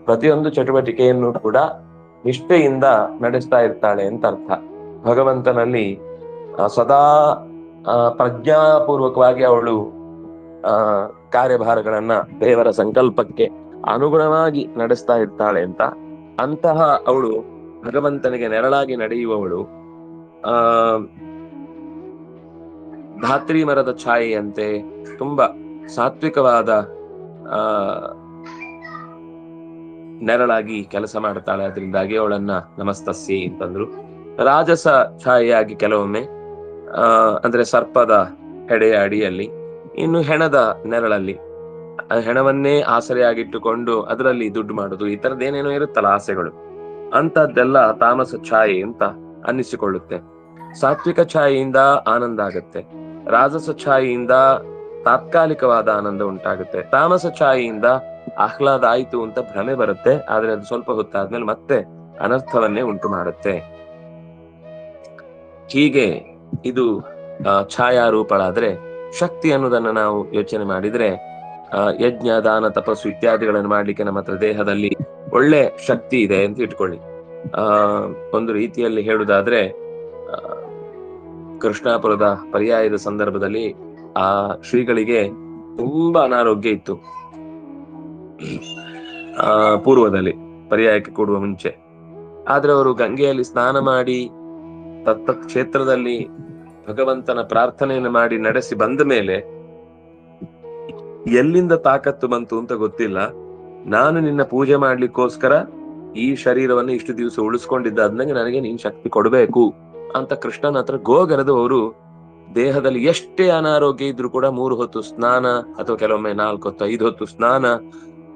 ಪ್ರತಿಯೊಂದು ಚಟುವಟಿಕೆಯನ್ನು ಕೂಡ ನಿಷ್ಠೆಯಿಂದ ನಡೆಸ್ತಾ ಇರ್ತಾಳೆ ಅಂತ ಅರ್ಥ. ಭಗವಂತನಲ್ಲಿ ಸದಾ ಪ್ರಜ್ಞಾಪೂರ್ವಕವಾಗಿ ಅವಳು ಕಾರ್ಯಭಾರಗಳನ್ನ ದೇವರ ಸಂಕಲ್ಪಕ್ಕೆ ಅನುಗುಣವಾಗಿ ನಡೆಸ್ತಾ ಇರ್ತಾಳೆ ಅಂತ. ಅಂತಹ ಅವಳು ಭಗವಂತನಿಗೆ ನೆರಳಾಗಿ ನಡೆಯುವವಳು ಧಾತ್ರಿ ಮರದ ಛಾಯೆಯಂತೆ ತುಂಬಾ ಸಾತ್ವಿಕವಾದ ನೆರಳಾಗಿ ಕೆಲಸ ಮಾಡ್ತಾಳೆ. ಅದರಿಂದಾಗಿ ಅವಳನ್ನ ನಮಸ್ತಸ್ಯೈ ಅಂತಂದ್ರು. ರಾಜಸ ಛಾಯೆಯಾಗಿ ಕೆಲವೊಮ್ಮೆ ಅಂದ್ರೆ ಸರ್ಪದ ಹೆಡೆಯ ಅಡಿಯಲ್ಲಿ, ಇನ್ನು ಹೆಣದ ನೆರಳಲ್ಲಿ, ಹೆಣವನ್ನೇ ಆಸರೆಯಾಗಿಟ್ಟುಕೊಂಡು ಅದರಲ್ಲಿ ದುಡ್ಡು ಮಾಡುದು, ಈ ತರದ್ದೇನೇನೋ ಇರುತ್ತಲ್ಲ ಆಸೆಗಳು, ಅಂತದ್ದೆಲ್ಲ ತಾಮಸ ಛಾಯೆ ಅಂತ ಅನ್ನಿಸಿಕೊಳ್ಳುತ್ತೆ. ಸಾತ್ವಿಕ ಛಾಯೆಯಿಂದ ಆನಂದ ಆಗತ್ತೆ, ರಾಜಸ ಛಾಯೆಯಿಂದ ತಾತ್ಕಾಲಿಕವಾದ ಆನಂದ ಉಂಟಾಗುತ್ತೆ, ತಾಮಸ ಛಾಯೆಯಿಂದ ಆಹ್ಲಾದ ಆಯ್ತು ಅಂತ ಭ್ರಮೆ ಬರುತ್ತೆ. ಆದ್ರೆ ಅದು ಸ್ವಲ್ಪ ಹೊತ್ತಾದ್ಮೇಲೆ ಮತ್ತೆ ಅನರ್ಥವನ್ನೇ ಉಂಟು ಮಾಡುತ್ತೆ. ಹೀಗೆ ಇದು ಛಾಯಾರೂಪಳಾದ್ರೆ ಶಕ್ತಿ ಅನ್ನೋದನ್ನ ನಾವು ಯೋಚನೆ ಮಾಡಿದ್ರೆ ಯಜ್ಞ ದಾನ ತಪಸ್ಸು ಇತ್ಯಾದಿಗಳನ್ನು ಮಾಡ್ಲಿಕ್ಕೆ ನಮ್ಮ ಹತ್ರ ದೇಹದಲ್ಲಿ ಒಳ್ಳೆ ಶಕ್ತಿ ಇದೆ ಅಂತ ಇಟ್ಕೊಳ್ಳಿ. ಒಂದು ರೀತಿಯಲ್ಲಿ ಹೇಳುವುದಾದ್ರೆ ಕೃಷ್ಣಾಪುರದ ಪರ್ಯಾಯದ ಸಂದರ್ಭದಲ್ಲಿ ಆ ಶ್ರೀಗಳಿಗೆ ತುಂಬಾ ಅನಾರೋಗ್ಯ ಇತ್ತು. ಪೂರ್ವದಲ್ಲಿ ಪರ್ಯಾಯಕ್ಕೆ ಕೊಡುವ ಮುಂಚೆ. ಆದ್ರೆ ಅವರು ಗಂಗೆಯಲ್ಲಿ ಸ್ನಾನ ಮಾಡಿ ತತ್ತತ್ ಕ್ಷೇತ್ರದಲ್ಲಿ ಭಗವಂತನ ಪ್ರಾರ್ಥನೆಯನ್ನು ಮಾಡಿ ನಡೆಸಿ ಬಂದ ಮೇಲೆ ಎಲ್ಲಿಂದ ತಾಕತ್ತು ಬಂತು ಅಂತ ಗೊತ್ತಿಲ್ಲ. ನಾನು ನಿನ್ನ ಪೂಜೆ ಮಾಡ್ಲಿಕ್ಕೋಸ್ಕರ ಈ ಶರೀರವನ್ನು ಇಷ್ಟು ದಿವಸ ಉಳಿಸ್ಕೊಂಡಿದ್ದಾದ್ಮೇಲೆ ನನಗೆ ನೀನ್ ಶಕ್ತಿ ಕೊಡ್ಬೇಕು ಅಂತ ಕೃಷ್ಣನ ಹತ್ರ ಗೋಗರೆದು ಅವರು ದೇಹದಲ್ಲಿ ಎಷ್ಟೇ ಅನಾರೋಗ್ಯ ಇದ್ರು ಕೂಡ 3 ಹೊತ್ತು ಸ್ನಾನ ಅಥವಾ ಕೆಲವೊಮ್ಮೆ 4 ಹೊತ್ತು 5 ಹೊತ್ತು ಸ್ನಾನ,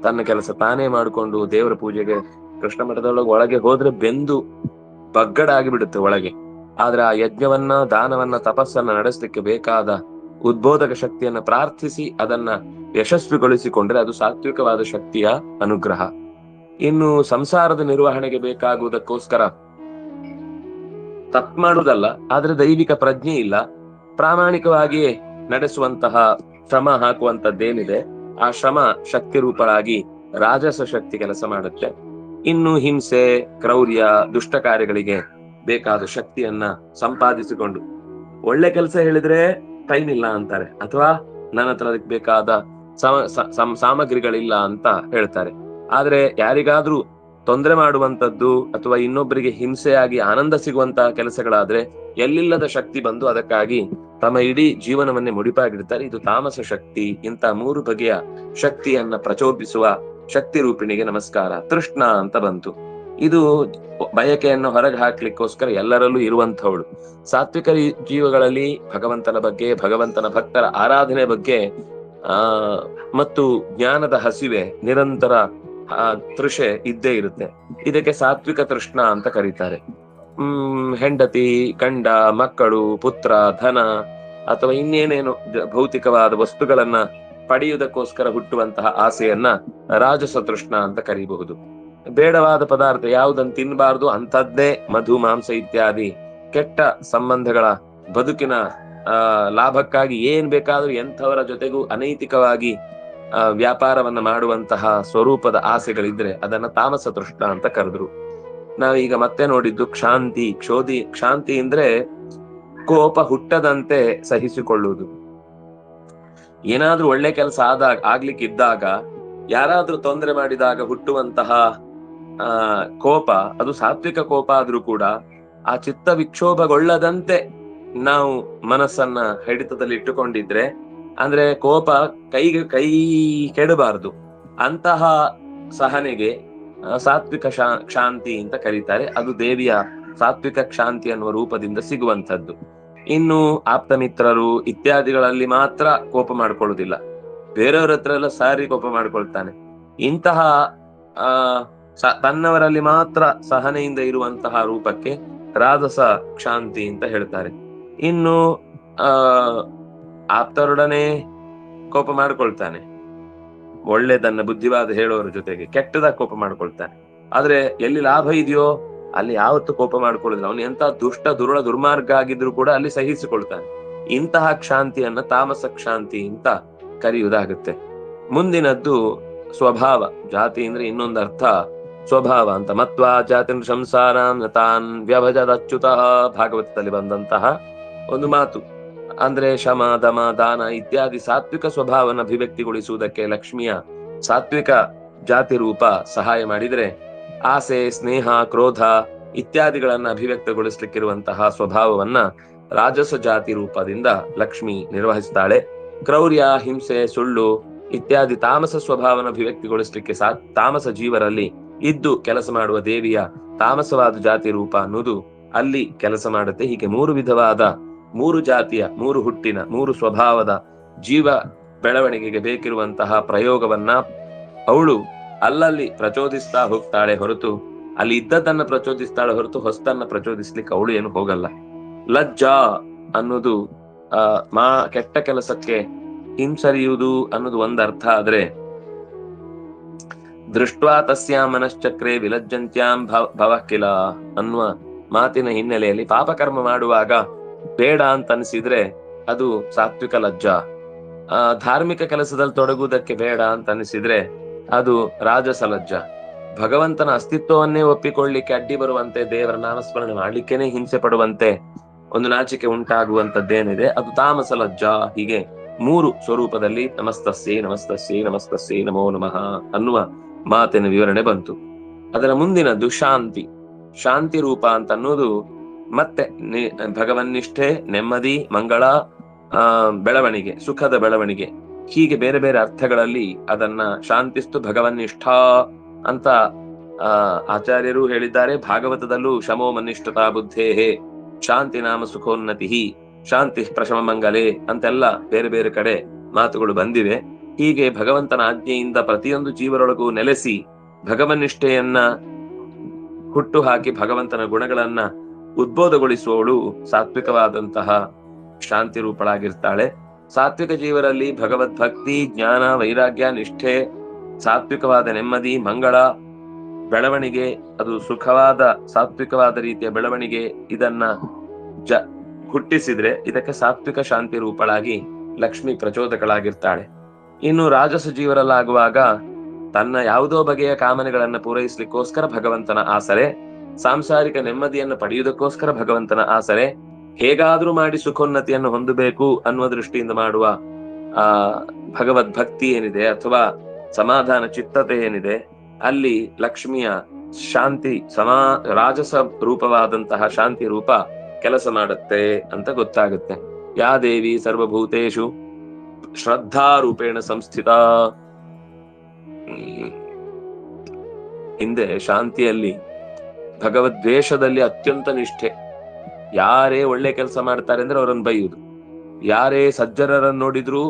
ತನ್ನ ಕೆಲಸ ತಾನೇ ಮಾಡಿಕೊಂಡು ದೇವರ ಪೂಜೆಗೆ ಕೃಷ್ಣ ಮಠದೊಳಗೆ ಒಳಗೆ ಹೋದ್ರೆ ಬೆಂದು ಬಗ್ಗಡಾಗಿ ಬಿಡುತ್ತೆ ಒಳಗೆ. ಆದ್ರೆ ಆ ಯಜ್ಞವನ್ನ, ದಾನವನ್ನ, ತಪಸ್ಸನ್ನ ನಡೆಸಲಿಕ್ಕೆ ಬೇಕಾದ ಉದ್ಬೋಧಕ ಶಕ್ತಿಯನ್ನ ಪ್ರಾರ್ಥಿಸಿ ಅದನ್ನ ಯಶಸ್ವಿಗೊಳಿಸಿಕೊಂಡ್ರೆ ಅದು ಸಾತ್ವಿಕವಾದ ಶಕ್ತಿಯ ಅನುಗ್ರಹ. ಇನ್ನು ಸಂಸಾರದ ನಿರ್ವಹಣೆಗೆ ಬೇಕಾಗುವುದಕ್ಕೋಸ್ಕರ ತಪ್ಪು ಮಾಡುವುದಲ್ಲ, ಆದ್ರೆ ದೈವಿಕ ಪ್ರಜ್ಞೆ ಇಲ್ಲ, ಪ್ರಾಮಾಣಿಕವಾಗಿಯೇ ನಡೆಸುವಂತಹ ಶ್ರಮ ಹಾಕುವಂತದ್ದೇನಿದೆ ಆ ಶ್ರಮ ಶಕ್ತಿ ರೂಪಳಾಗಿ ರಾಜಸ ಶಕ್ತಿ ಕೆಲಸ ಮಾಡುತ್ತೆ. ಇನ್ನು ಹಿಂಸೆ, ಕ್ರೌರ್ಯ, ದುಷ್ಟ ಕಾರ್ಯಗಳಿಗೆ ಬೇಕಾದ ಶಕ್ತಿಯನ್ನ ಸಂಪಾದಿಸಿಕೊಂಡು, ಒಳ್ಳೆ ಕೆಲಸ ಹೇಳಿದ್ರೆ ಟೈಮ್ ಇಲ್ಲ ಅಂತಾರೆ, ಅಥವಾ ನನ್ನ ಹತ್ರ ಅದಕ್ಕೆ ಬೇಕಾದ ಸಾಮಗ್ರಿಗಳಿಲ್ಲ ಅಂತ ಹೇಳ್ತಾರೆ. ಆದ್ರೆ ಯಾರಿಗಾದ್ರೂ ತೊಂದರೆ ಮಾಡುವಂತದ್ದು ಅಥವಾ ಇನ್ನೊಬ್ಬರಿಗೆ ಹಿಂಸೆಯಾಗಿ ಆನಂದ ಸಿಗುವಂತಹ ಕೆಲಸಗಳಾದ್ರೆ ಎಲ್ಲಿಲ್ಲದ ಶಕ್ತಿ ಬಂದು ಅದಕ್ಕಾಗಿ ತಮ್ಮ ಇಡೀ ಜೀವನವನ್ನೇ ಮುಡಿಪಾಗಿಡ್ತಾರೆ. ಇದು ತಾಮಸ ಶಕ್ತಿ. ಇಂಥ 3 ಬಗೆಯ ಶಕ್ತಿಯನ್ನ ಪ್ರಚೋದಿಸುವ ಶಕ್ತಿ ರೂಪಿಣಿಗೆ ನಮಸ್ಕಾರ. ತೃಷ್ಣ ಅಂತ ಬಂತು. ಇದು ಬಯಕೆಯನ್ನು ಹೊರಗೆ ಹಾಕ್ಲಿಕ್ಕೋಸ್ಕರ ಎಲ್ಲರಲ್ಲೂ ಇರುವಂತವಳು. ಸಾತ್ವಿಕ ಜೀವಗಳಲ್ಲಿ ಭಗವಂತನ ಬಗ್ಗೆ, ಭಗವಂತನ ಭಕ್ತರ ಆರಾಧನೆ ಬಗ್ಗೆ ಮತ್ತು ಜ್ಞಾನದ ಹಸಿವೆ, ನಿರಂತರ ತೃಷೆ ಇದ್ದೇ ಇರುತ್ತೆ. ಇದಕ್ಕೆ ಸಾತ್ವಿಕ ತೃಷ್ಣ ಅಂತ ಕರೀತಾರೆ. ಹೆಂಡತಿ, ಗಂಡ, ಮಕ್ಕಳು, ಪುತ್ರ, ಧನ ಅಥವಾ ಇನ್ನೇನೇನು ಭೌತಿಕವಾದ ವಸ್ತುಗಳನ್ನ ಪಡೆಯುವುದಕ್ಕೋಸ್ಕರ ಹುಟ್ಟುವಂತಹ ಆಸೆಯನ್ನ ರಾಜಸ ತೃಷ್ಣ ಅಂತ ಕರೀಬಹುದು. ಬೇಡವಾದ ಪದಾರ್ಥ ಯಾವುದನ್ನು ತಿನ್ನಬಾರ್ದು ಅಂಥದ್ದೇ ಮಧು, ಮಾಂಸ ಇತ್ಯಾದಿ ಕೆಟ್ಟ ಸಂಬಂಧಗಳ ಬದುಕಿನ ಲಾಭಕ್ಕಾಗಿ ಏನ್ ಬೇಕಾದ್ರೂ ಎಂಥವರ ಜೊತೆಗೂ ಅನೈತಿಕವಾಗಿ ವ್ಯಾಪಾರವನ್ನ ಮಾಡುವಂತಹ ಸ್ವರೂಪದ ಆಸೆಗಳಿದ್ರೆ ಅದನ್ನ ತಾಮಸ ತೃಷ್ಣ ಅಂತ ಕರೆದ್ರು. ನಾವೀಗ ಮತ್ತೆ ನೋಡಿದ್ದು ಕ್ಷಾಂತಿ. ಕ್ಷಾಂತಿ ಅಂದ್ರೆ ಕೋಪ ಹುಟ್ಟದಂತೆ ಸಹಿಸಿಕೊಳ್ಳುವುದು. ಏನಾದ್ರೂ ಒಳ್ಳೆ ಕೆಲಸ ಆಗ್ಲಿಕ್ಕಿದ್ದಾಗ ಯಾರಾದ್ರೂ ತೊಂದರೆ ಮಾಡಿದಾಗ ಹುಟ್ಟುವಂತಹ ಕೋಪ, ಅದು ಸಾತ್ವಿಕ ಕೋಪ ಆದ್ರೂ ಕೂಡ ಆ ಚಿತ್ತ ವಿಕ್ಷೋಭಗೊಳ್ಳದಂತೆ ನಾವು ಮನಸ್ಸನ್ನ ಹಿಡಿತದಲ್ಲಿ ಇಟ್ಟುಕೊಂಡಿದ್ರೆ, ಅಂದ್ರೆ ಕೋಪ ಕೈ ಕೆಡಬಾರದು, ಅಂತಹ ಸಹನೆಗೆ ಸಾತ್ವಿಕ ಕ್ಷಾಂತಿ ಅಂತ ಕರೀತಾರೆ. ಅದು ದೇವಿಯ ಸಾತ್ವಿಕ ಕ್ಷಾಂತಿ ಅನ್ನುವ ರೂಪದಿಂದ ಸಿಗುವಂಥದ್ದು. ಇನ್ನು ಆಪ್ತ ಮಿತ್ರರು ಇತ್ಯಾದಿಗಳಲ್ಲಿ ಮಾತ್ರ ಕೋಪ ಮಾಡ್ಕೊಳ್ಳುವುದಿಲ್ಲ, ಬೇರೆಯವ್ರ ಹತ್ರ ಎಲ್ಲ ಸಾರಿ ಕೋಪ ಮಾಡ್ಕೊಳ್ತಾನೆ. ಇಂತಹ ತನ್ನವರಲ್ಲಿ ಮಾತ್ರ ಸಹನೆಯಿಂದ ಇರುವಂತಹ ರೂಪಕ್ಕೆ ರಾಜಸ ಕ್ಷಾಂತಿ ಅಂತ ಹೇಳ್ತಾರೆ. ಇನ್ನು ಆಪ್ತರೊಡನೆ ಕೋಪ ಮಾಡ್ಕೊಳ್ತಾನೆ, ಒಳ್ಳೆದನ್ನ ಬುದ್ಧಿವಾದ ಹೇಳೋರ ಜೊತೆಗೆ, ಕೆಟ್ಟದಾಗ ಕೋಪ ಮಾಡ್ಕೊಳ್ತಾನೆ. ಆದ್ರೆ ಎಲ್ಲಿ ಲಾಭ ಇದೆಯೋ ಅಲ್ಲಿ ಯಾವತ್ತು ಕೋಪ ಮಾಡ್ಕೊಳ್ಳೋದಿಲ್ಲ. ಅವನು ಎಂತ ದುಷ್ಟ ದುರುಳ ದುರ್ಮಾರ್ಗ ಆಗಿದ್ರು ಕೂಡ ಅಲ್ಲಿ ಸಹಿಸಿಕೊಳ್ತಾನೆ. ಇಂತಹ ಕ್ಷಾಂತಿಯನ್ನ ತಾಮಸ ಕ್ಷಾಂತಿ ಅಂತ ಕರೆಯುವುದಾಗುತ್ತೆ. ಮುಂದಿನದ್ದು ಸ್ವಭಾವ. ಜಾತಿ ಅಂದ್ರೆ ಇನ್ನೊಂದು ಅರ್ಥ ಸ್ವಭಾವ ಅಂತ. ಮತ್ವಾ ಜಾತಿ ಸಂಸಾರಾನ್ ತಾನ್ ವ್ಯವಜದಚ್ಯುತ, ಭಾಗವತದಲ್ಲಿ ಬಂದಂತಹ ಒಂದು ಮಾತು. ಅಂದ್ರೆ ಶಮ, ದಮ, ದಾನ ಇತ್ಯಾದಿ ಸಾತ್ವಿಕ ಸ್ವಭಾವನ ಅಭಿವ್ಯಕ್ತಿಗೊಳಿಸುವುದಕ್ಕೆ ಲಕ್ಷ್ಮಿಯ ಸಾತ್ವಿಕ ಜಾತಿ ರೂಪ ಸಹಾಯ ಮಾಡಿದ್ರೆ, ಆಸೆ, ಸ್ನೇಹ, ಕ್ರೋಧ ಇತ್ಯಾದಿಗಳನ್ನ ಅಭಿವ್ಯಕ್ತಗೊಳಿಸ್ಲಿಕ್ಕಿರುವಂತಹ ಸ್ವಭಾವವನ್ನ ರಾಜಸ ಜಾತಿ ರೂಪದಿಂದ ಲಕ್ಷ್ಮಿ ನಿರ್ವಹಿಸ್ತಾಳೆ. ಕ್ರೌರ್ಯ, ಹಿಂಸೆ, ಸುಳ್ಳು ಇತ್ಯಾದಿ ತಾಮಸ ಸ್ವಭಾವನ ಅಭಿವ್ಯಕ್ತಿಗೊಳಿಸ್ಲಿಕ್ಕೆ ತಾಮಸ ಜೀವರಲ್ಲಿ ಇದ್ದು ಕೆಲಸ ಮಾಡುವ ದೇವಿಯ ತಾಮಸವಾದ ಜಾತಿ ರೂಪ ಅನ್ನೋದು ಅಲ್ಲಿ ಕೆಲಸ ಮಾಡುತ್ತೆ. ಹೀಗೆ 3 ವಿಧವಾದ, 3 ಜಾತಿಯ, 3 ಹುಟ್ಟಿನ, 3 ಸ್ವಭಾವದ ಜೀವ ಬೆಳವಣಿಗೆಗೆ ಬೇಕಿರುವಂತಹ ಪ್ರಯೋಗವನ್ನ ಅವಳು ಅಲ್ಲಲ್ಲಿ ಪ್ರಚೋದಿಸ್ತಾ ಹೋಗ್ತಾಳೆ ಹೊರತು, ಅಲ್ಲಿ ಇದ್ದದನ್ನ ಪ್ರಚೋದಿಸ್ತಾಳೆ ಹೊರತು ಹೊಸದನ್ನ ಪ್ರಚೋದಿಸ್ಲಿಕ್ಕೆ ಅವಳು ಏನು ಹೋಗಲ್ಲ. ಲಜ್ಜಾ ಅನ್ನೋದು ಕೆಟ್ಟ ಕೆಲಸಕ್ಕೆ ಹಿಂಸರಿಯುವುದು ಅನ್ನೋದು ಒಂದರ್ಥ. ಆದ್ರೆ ದೃಷ್ಟ್ವಾ ತಸ್ಯಾಂ ಮನಶ್ಚಕ್ರೆ ವಿಲಜ್ಜಂತ್ಯಾಂ ಭವ ಕಿಲ ಅನ್ನುವ ಮಾತಿನ ಹಿನ್ನೆಲೆಯಲ್ಲಿ ಪಾಪಕರ್ಮ ಮಾಡುವಾಗ ಬೇಡ ಅಂತ ಅನಿಸಿದ್ರೆ ಅದು ಸಾತ್ವಿಕ ಲಜ್ಜಾ. ಧಾರ್ಮಿಕ ಕೆಲಸದಲ್ಲಿ ತೊಡಗುವುದಕ್ಕೆ ಬೇಡ ಅಂತ ಅನಿಸಿದ್ರೆ ಅದು ರಾಜಸ ಲಜ್ಜಾ. ಭಗವಂತನ ಅಸ್ತಿತ್ವವನ್ನೇ ಒಪ್ಪಿಕೊಳ್ಳಿಕ್ಕೆ ಅಡ್ಡಿ ಬರುವಂತೆ, ದೇವರ ನಾಮಸ್ಮರಣೆ ಮಾಡ್ಲಿಕ್ಕೇನೆ ಹಿಂಸೆ ಪಡುವಂತೆ ಒಂದು ನಾಚಿಕೆ ಉಂಟಾಗುವಂತದ್ದೇನಿದೆ ಅದು ತಾಮಸ ಲಜ್ಜಾ. ಹೀಗೆ 3 ಸ್ವರೂಪದಲ್ಲಿ ನಮಸ್ತಸ್ಯೈ ನಮಸ್ತಸ್ಯೈ ನಮಸ್ತಸ್ಯೈ ನಮೋ ನಮಃ ಅನ್ನುವ ಮಾತಿನ ವಿವರಣೆ ಬಂತು. ಅದರ ಮುಂದಿನದ್ದು ಶಾಂತಿ. ಶಾಂತಿ ರೂಪ ಅಂತ ಅನ್ನೋದು ಮತ್ತೆ ಭಗವನ್ನಿಷ್ಠೆ, ನೆಮ್ಮದಿ, ಮಂಗಳ, ಬೆಳವಣಿಗೆ, ಸುಖದ ಬೆಳವಣಿಗೆ, ಹೀಗೆ ಬೇರೆ ಬೇರೆ ಅರ್ಥಗಳಲ್ಲಿ ಅದನ್ನ ಶಾಂತಿಸ್ತು ಭಗವನ್ನಿಷ್ಠ ಅಂತ ಆಚಾರ್ಯರು ಹೇಳಿದ್ದಾರೆ. ಭಾಗವತದಲ್ಲೂ ಶಮೋ ಮನ್ನಿಷ್ಠತಾ ಬುದ್ಧೇಹೇ ಶಾಂತಿ ನಾಮ ಸುಖೋನ್ನತಿ, ಶಾಂತಿ ಪ್ರಶಮ ಮಂಗಲೇ ಅಂತೆಲ್ಲ ಬೇರೆ ಬೇರೆ ಕಡೆ ಮಾತುಗಳು ಬಂದಿವೆ. ಹೀಗೆ ಭಗವಂತನ ಆಜ್ಞೆಯಿಂದ ಪ್ರತಿಯೊಂದು ಜೀವರೊಳಗೂ ನೆಲೆಸಿ ಭಗವನ್ನಿಷ್ಠೆಯನ್ನ ಹುಟ್ಟು ಹಾಕಿ ಭಗವಂತನ ಗುಣಗಳನ್ನ ಉದ್ಬೋಧಗೊಳಿಸುವವಳು ಸಾತ್ವಿಕವಾದಂತಹ ಶಾಂತಿ ರೂಪಳಾಗಿರ್ತಾಳೆ. ಸಾತ್ವಿಕ ಜೀವರಲ್ಲಿ ಭಗವದ್ಭಕ್ತಿ, ಜ್ಞಾನ, ವೈರಾಗ್ಯ, ನಿಷ್ಠೆ, ಸಾತ್ವಿಕವಾದ ನೆಮ್ಮದಿ, ಮಂಗಳ, ಬೆಳವಣಿಗೆ, ಅದು ಸುಖವಾದ ಸಾತ್ವಿಕವಾದ ರೀತಿಯ ಬೆಳವಣಿಗೆ, ಇದನ್ನ ಹುಟ್ಟಿಸಿದ್ರೆ ಇದಕ್ಕೆ ಸಾತ್ವಿಕ ಶಾಂತಿ ರೂಪಳಾಗಿ ಲಕ್ಷ್ಮಿ ಪ್ರಚೋದಕಳಾಗಿರ್ತಾಳೆ. ಇನ್ನು ರಾಜಸ ಜೀವರಲ್ಲಾಗುವಾಗ ತನ್ನ ಯಾವುದೋ ಬಗೆಯ ಕಾಮನೆಗಳನ್ನ ಪೂರೈಸ್ಲಿಕ್ಕೋಸ್ಕರ ಭಗವಂತನ ಆಸರೆ, ಸಾಂಸಾರಿಕ ನೆಮ್ಮದಿಯನ್ನು ಪಡೆಯುವುದಕ್ಕೋಸ್ಕರ ಭಗವಂತನ ಆಸರೆ, ಹೇಗಾದ್ರೂ ಮಾಡಿ ಸುಖೋನ್ನತಿಯನ್ನು ಹೊಂದಬೇಕು ಅನ್ನುವ ದೃಷ್ಟಿಯಿಂದ ಮಾಡುವ ಭಗವದ್ಭಕ್ತಿ ಏನಿದೆ ಅಥವಾ ಸಮಾಧಾನ ಚಿತ್ತತೆ ಏನಿದೆ, ಅಲ್ಲಿ ಲಕ್ಷ್ಮಿಯ ಶಾಂತಿ ರಾಜಸ ರೂಪವಾದಂತಹ ಶಾಂತಿ ರೂಪ ಕೆಲಸ ಮಾಡುತ್ತೆ ಅಂತ ಗೊತ್ತಾಗುತ್ತೆ. ಯಾ ದೇವಿ ಸರ್ವಭೂತೇಷು ಶ್ರದ್ಧಾ ರೂಪೇಣ ಸಂಸ್ಥಿತ. ಹಿಂದೆ ಶಾಂತಿಯಲ್ಲಿ ಭಗವದ್ವೇಷದಲ್ಲಿ ಅತ್ಯಂತ ನಿಷ್ಠೆ. ಯಾರೇ ಒಳ್ಳೆ ಕೆಲಸ ಮಾಡ್ತಾರೆ ಅಂದ್ರೆ ಅವರನ್ನು ಬೈಯುವುದು, ಯಾರೇ ಸಜ್ಜನರನ್ನು ನೋಡಿದ್ರು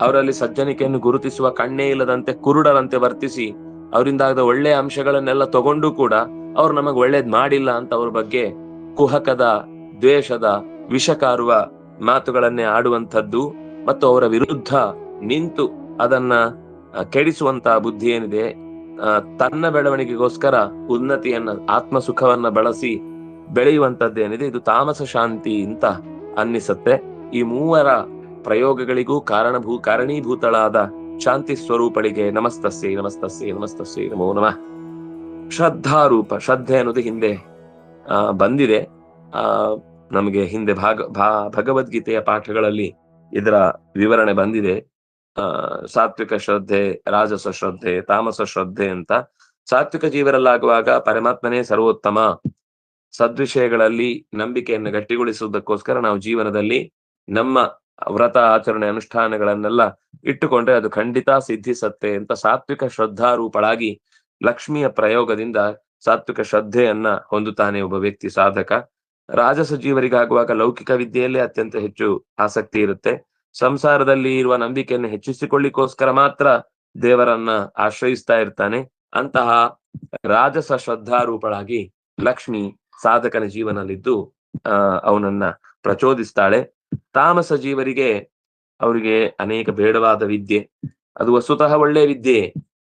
ಅವರಲ್ಲಿ ಸಜ್ಜನಿಕೆಯನ್ನು ಗುರುತಿಸುವ ಕಣ್ಣೇ ಇಲ್ಲದಂತೆ ಕುರುಡರಂತೆ ವರ್ತಿಸಿ ಅವರಿಂದಾದ ಒಳ್ಳೆಯ ಅಂಶಗಳನ್ನೆಲ್ಲ ತಗೊಂಡು ಕೂಡ ಅವ್ರು ನಮಗ್ ಒಳ್ಳೇದ್ ಮಾಡಿಲ್ಲ ಅಂತ ಅವ್ರ ಬಗ್ಗೆ ಕುಹಕದ, ದ್ವೇಷದ, ವಿಷಕಾರುವ ಮಾತುಗಳನ್ನೇ ಆಡುವಂಥದ್ದು ಮತ್ತು ಅವರ ವಿರುದ್ಧ ನಿಂತು ಅದನ್ನ ಕೆಡಿಸುವಂತಹ ಬುದ್ಧಿ ಏನಿದೆ, ತನ್ನ ಬೆಳವಣಿಗೆಗೋಸ್ಕರ ಉನ್ನತಿಯನ್ನ, ಆತ್ಮ ಸುಖವನ್ನ ಬಳಸಿ ಬೆಳೆಯುವಂತದ್ದೇನಿದೆ, ಇದು ತಾಮಸ ಶಾಂತಿ ಅಂತ ಅನ್ನಿಸುತ್ತೆ. ಈ ಮೂವರ ಪ್ರಯೋಗಗಳಿಗೂ ಕಾರಣೀಭೂತಳಾದ ಶಾಂತಿ ಸ್ವರೂಪಳಿಗೆ ನಮಸ್ತಸ್ಯೈ ನಮಸ್ತಸ್ಯೈ ನಮಸ್ತಸ್ಯೈ ನಮೋ ನಮಃ. ಶ್ರದ್ಧಾರೂಪ, ಶ್ರದ್ಧೆ ಅನ್ನೋದು ಹಿಂದೆ ಬಂದಿದೆ. ನಮಗೆ ಹಿಂದೆ ಭಗವದ್ಗೀತೆಯ ಪಾಠಗಳಲ್ಲಿ ಇದರ ವಿವರಣೆ ಬಂದಿದೆ. ಸಾತ್ವಿಕ ಶ್ರದ್ಧೆ, ರಾಜಸ ಶ್ರದ್ಧೆ, ತಾಮಸ ಶ್ರದ್ಧೆ ಅಂತ. ಸಾತ್ವಿಕ ಜೀವರಲ್ಲಾಗುವಾಗ ಪರಮಾತ್ಮನೇ ಸರ್ವೋತ್ತಮ, ಸದ್ವಿಷಯಗಳಲ್ಲಿ ನಂಬಿಕೆಯನ್ನು ಗಟ್ಟಿಗೊಳಿಸುವುದಕ್ಕೋಸ್ಕರ ನಾವು ಜೀವನದಲ್ಲಿ ನಮ್ಮ ವ್ರತ ಆಚರಣೆ ಅನುಷ್ಠಾನಗಳನ್ನೆಲ್ಲ ಇಟ್ಟುಕೊಂಡ್ರೆ ಅದು ಖಂಡಿತ ಸಿದ್ಧಿಸತ್ತೆ ಅಂತ ಸಾತ್ವಿಕ ಶ್ರದ್ಧಾರೂಪಳಾಗಿ ಲಕ್ಷ್ಮಿಯ ಪ್ರಯೋಗದಿಂದ ಸಾತ್ವಿಕ ಶ್ರದ್ಧೆಯನ್ನ ಹೊಂದುತ್ತಾನೆ ಒಬ್ಬ ವ್ಯಕ್ತಿ, ಸಾಧಕ. ರಾಜಸ ಜೀವರಿಗಾಗುವಾಗ ಲೌಕಿಕ ವಿದ್ಯೆಯಲ್ಲೇ ಅತ್ಯಂತ ಹೆಚ್ಚು ಆಸಕ್ತಿ ಇರುತ್ತೆ. ಸಂಸಾರದಲ್ಲಿ ಇರುವ ನಂಬಿಕೆಯನ್ನು ಹೆಚ್ಚಿಸಿಕೊಳ್ಳಿಕ್ಕೋಸ್ಕರ ಮಾತ್ರ ದೇವರನ್ನ ಆಶ್ರಯಿಸ್ತಾ ಇರ್ತಾನೆ. ಅಂತಹ ರಾಜಸ ಶ್ರದ್ಧಾರೂಪಳಾಗಿ ಲಕ್ಷ್ಮಿ ಸಾಧಕನ ಜೀವನದಲ್ಲಿದ್ದು ಅವನನ್ನ ಪ್ರಚೋದಿಸ್ತಾಳೆ. ತಾಮಸ ಜೀವರಿಗೆ ಅವರಿಗೆ ಅನೇಕ ಬೇಡವಾದ ವಿದ್ಯೆ, ಅದು ವಸ್ತುತಃ ಒಳ್ಳೆ ವಿದ್ಯೆ,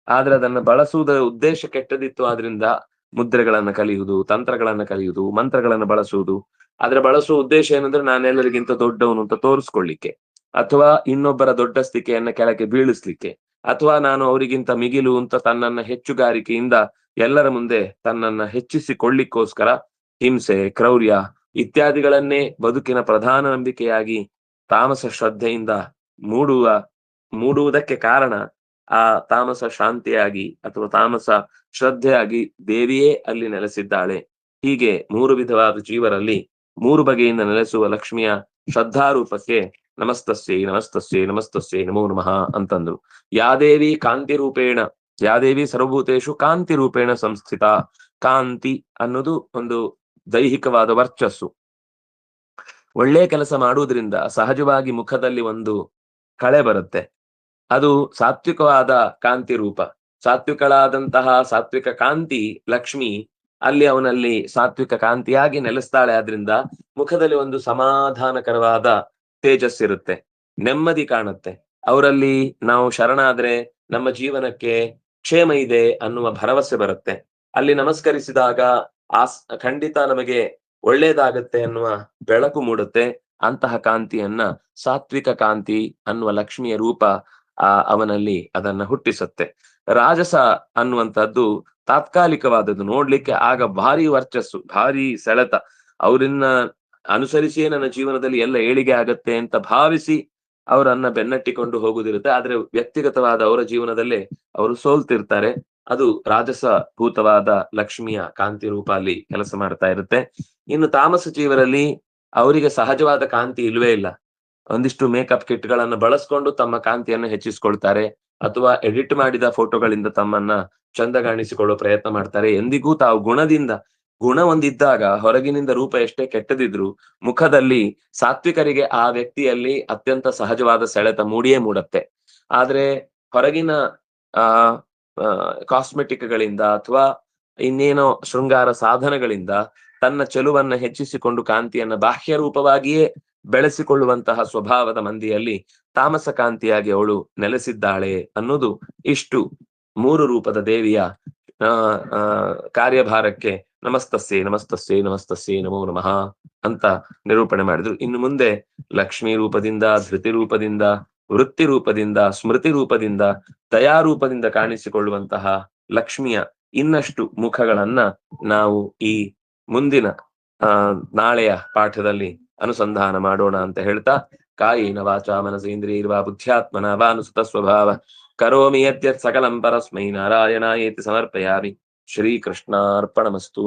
ಆದ್ರೆ ಅದನ್ನ ಬಳಸುವುದರ ಉದ್ದೇಶ ಕೆಟ್ಟದಿತ್ತು. ಆದ್ರಿಂದ ಮುದ್ರೆಗಳನ್ನ ಕಲಿಯುವುದು, ತಂತ್ರಗಳನ್ನ ಕಲಿಯುವುದು, ಮಂತ್ರಗಳನ್ನ ಬಳಸುವುದು. ಆದ್ರೆ ಬಳಸುವ ಉದ್ದೇಶ ಏನಂದ್ರೆ ನಾನೆಲ್ಲರಿಗಿಂತ ದೊಡ್ಡವನು ಅಂತ ತೋರಿಸ್ಕೊಳ್ಳಿಕ್ಕೆ, ಅಥವಾ ಇನ್ನೊಬ್ಬರ ದೊಡ್ಡ ಸ್ಥಿತಿಯನ್ನ ಕೆಳಗೆ ಬೀಳಿಸ್ಲಿಕ್ಕೆ, ಅಥವಾ ನಾನು ಅವರಿಗಿಂತ ಮಿಗಿಲು ಅಂತ ತನ್ನನ್ನ ಹೆಚ್ಚುಗಾರಿಕೆಯಿಂದ ಎಲ್ಲರ ಮುಂದೆ ತನ್ನನ್ನ ಹೆಚ್ಚಿಸಿಕೊಳ್ಳಿಕ್ಕೋಸ್ಕರ ಹಿಂಸೆ, ಕ್ರೌರ್ಯ ಇತ್ಯಾದಿಗಳನ್ನೇ ಬದುಕಿನ ಪ್ರಧಾನ ನಂಬಿಕೆಯಾಗಿ ತಾಮಸ ಶ್ರದ್ಧೆಯಿಂದ ಮೂಡುವುದಕ್ಕೆ ಕಾರಣ ಆ ತಾಮಸ ಶಾಂತಿಯಾಗಿ ಅಥವಾ ತಾಮಸ ಶ್ರದ್ಧೆಯಾಗಿ ದೇವಿಯೇ ಅಲ್ಲಿ ನೆಲೆಸಿದ್ದಾಳೆ. ಹೀಗೆ 3 ವಿಧವಾದ ಜೀವರಲ್ಲಿ 3 ಬಗೆಯಿಂದ ನೆಲೆಸುವ ಲಕ್ಷ್ಮಿಯ ಶ್ರದ್ಧಾರೂಪಕ್ಕೆ ನಮಸ್ತಸ್ಯೈ ನಮಸ್ತಸ್ಯೈ ನಮಸ್ತಸ್ಯೈ ನಮೋ ನಮಃ ಅಂತಂದ್ರು. ಯಾದೇವಿ ಕಾಂತಿ ರೂಪೇಣ, ಯಾದೇವಿ ಸರ್ವಭೂತೇಷು ಕಾಂತಿ ರೂಪೇಣ ಸಂಸ್ಥಿತ. ಕಾಂತಿ ಅನ್ನೋದು ಒಂದು ದೈಹಿಕವಾದ ವರ್ಚಸ್ಸು. ಒಳ್ಳೆ ಕೆಲಸ ಮಾಡುವುದರಿಂದ ಸಹಜವಾಗಿ ಮುಖದಲ್ಲಿ ಒಂದು ಕಳೆ ಬರುತ್ತೆ. ಅದು ಸಾತ್ವಿಕವಾದ ಕಾಂತಿ ರೂಪ. ಸಾತ್ವಿಕಳಾದಂತಹ ಸಾತ್ವಿಕ ಕಾಂತಿ ಲಕ್ಷ್ಮಿ ಅಲ್ಲಿ ಅವನಲ್ಲಿ ಸಾತ್ವಿಕ ಕಾಂತಿಯಾಗಿ ನೆಲೆಸ್ತಾಳೆ. ಆದ್ರಿಂದ ಮುಖದಲ್ಲಿ ಒಂದು ಸಮಾಧಾನಕರವಾದ ತೇಜಸ್ಸಿರುತ್ತೆ, ನೆಮ್ಮದಿ ಕಾಣುತ್ತೆ. ಅವರಲ್ಲಿ ನಾವು ಶರಣಾದ್ರೆ ನಮ್ಮ ಜೀವನಕ್ಕೆ ಕ್ಷೇಮ ಇದೆ ಅನ್ನುವ ಭರವಸೆ ಬರುತ್ತೆ. ಅಲ್ಲಿ ನಮಸ್ಕರಿಸಿದಾಗ ಖಂಡಿತ ನಮಗೆ ಒಳ್ಳೇದಾಗತ್ತೆ ಅನ್ನುವ ಬೆಳಕು ಮೂಡುತ್ತೆ. ಅಂತಹ ಕಾಂತಿಯನ್ನ ಸಾತ್ವಿಕ ಕಾಂತಿ ಅನ್ನುವ ಲಕ್ಷ್ಮಿಯ ರೂಪ ಅವನಲ್ಲಿ ಅದನ್ನ ಹುಟ್ಟಿಸುತ್ತೆ. ರಾಜಸ ಅನ್ನುವಂಥದ್ದು ತಾತ್ಕಾಲಿಕವಾದದ್ದು, ನೋಡ್ಲಿಕ್ಕೆ ಆಗ ಭಾರಿ ವರ್ಚಸ್ಸು, ಭಾರಿ ಸೆಳೆತ, ಅವರನ್ನ ಅನುಸರಿಸಿಯೇ ನನ್ನ ಜೀವನದಲ್ಲಿ ಎಲ್ಲ ಏಳಿಗೆ ಆಗತ್ತೆ ಅಂತ ಭಾವಿಸಿ ಅವರನ್ನ ಬೆನ್ನಟ್ಟಿಕೊಂಡು ಹೋಗುದಿರುತ್ತೆ. ಆದ್ರೆ ವ್ಯಕ್ತಿಗತವಾದ ಅವರ ಜೀವನದಲ್ಲೇ ಅವರು ಸೋಲ್ತಿರ್ತಾರೆ. ಅದು ರಾಜಸ ಭೂತವಾದ ಲಕ್ಷ್ಮಿಯ ಕಾಂತಿ ರೂಪ ಅಲ್ಲಿ ಕೆಲಸ ಮಾಡ್ತಾ ಇರುತ್ತೆ. ಇನ್ನು ತಾಮಸ ಜೀವರಲ್ಲಿ ಅವರಿಗೆ ಸಹಜವಾದ ಕಾಂತಿ ಇಲ್ವೇ ಇಲ್ಲ. ಒಂದಿಷ್ಟು ಮೇಕಪ್ ಕಿಟ್ ಗಳನ್ನ ಬಳಸ್ಕೊಂಡು ತಮ್ಮ ಕಾಂತಿಯನ್ನು ಹೆಚ್ಚಿಸ್ಕೊಳ್ತಾರೆ, ಅಥವಾ ಎಡಿಟ್ ಮಾಡಿದ ಫೋಟೋಗಳಿಂದ ತಮ್ಮನ್ನ ಚಂದಗಾಣಿಸಿಕೊಳ್ಳೋ ಪ್ರಯತ್ನ ಮಾಡ್ತಾರೆ. ಎಂದಿಗೂ ತಾವು ಗುಣ ಒಂದಿದ್ದಾಗ ಹೊರಗಿನಿಂದ ರೂಪ ಎಷ್ಟೇ ಕೆಟ್ಟದಿದ್ರು ಮುಖದಲ್ಲಿ ಸಾತ್ವಿಕರಿಗೆ ಆ ವ್ಯಕ್ತಿಯಲ್ಲಿ ಅತ್ಯಂತ ಸಹಜವಾದ ಸೆಳೆತ ಮೂಡಿಯೇ ಮೂಡತ್ತೆ. ಆದ್ರೆ ಹೊರಗಿನ ಆ ಕಾಸ್ಮೆಟಿಕ್ ಗಳಿಂದ ಅಥವಾ ಇನ್ನೇನೋ ಶೃಂಗಾರ ಸಾಧನಗಳಿಂದ ತನ್ನ ಚೆಲುವನ್ನ ಹೆಚ್ಚಿಸಿಕೊಂಡು ಕಾಂತಿಯನ್ನ ಬಾಹ್ಯ ರೂಪವಾಗಿಯೇ ಬೆಳೆಸಿಕೊಳ್ಳುವಂತಹ ಸ್ವಭಾವದ ಮಂದಿಯಲ್ಲಿ ತಾಮಸ ಕಾಂತಿಯಾಗಿ ಅವಳು ನೆಲೆಸಿದ್ದಾಳೆ ಅನ್ನೋದು ಇಷ್ಟು ಮೂರು ರೂಪದ ದೇವಿಯ ಕಾರ್ಯಭಾರಕ್ಕೆ ನಮಸ್ತಸ್ಸೇ ನಮಸ್ತಸ್ಸೇ ನಮಸ್ತಸ್ಸೇ ನಮೋ ನಮಃ ಅಂತ ನಿರೂಪಣೆ ಮಾಡಿದ್ರು. ಇನ್ನು ಮುಂದೆ ಲಕ್ಷ್ಮೀ ರೂಪದಿಂದ, ಧೃತಿ ರೂಪದಿಂದ, ವೃತ್ತಿ ರೂಪದಿಂದ, ಸ್ಮೃತಿ ರೂಪದಿಂದ, ದಯಾರೂಪದಿಂದ ಕಾಣಿಸಿಕೊಳ್ಳುವಂತಹ ಲಕ್ಷ್ಮಿಯ ಇನ್ನಷ್ಟು ಮುಖಗಳನ್ನ ನಾವು ಈ ಮುಂದಿನ ನಾಳೆಯ ಪಾಠದಲ್ಲಿ ಅನುಸಂಧಾನ ಮಾಡೋಣ ಅಂತ ಹೇಳ್ತಾ, ಕಾಯೇನ ವಾಚಾ ಮನಸೇಂದ್ರಿಯರ್ವಾ ಬುದ್ಧ್ಯಾತ್ಮನ ವಾ ಅನುಸೃತ ಸ್ವಭಾವ ಕರೋಮಿ ಯದ್ಯತ್ ಸಕಲಂ ಪರಸ್ಮೈ ನಾರಾಯಣಾಯೇತಿ ಸಮರ್ಪಯಾಮಿ. ಶ್ರೀಕೃಷ್ಣಾರ್ಪಣಮಸ್ತು.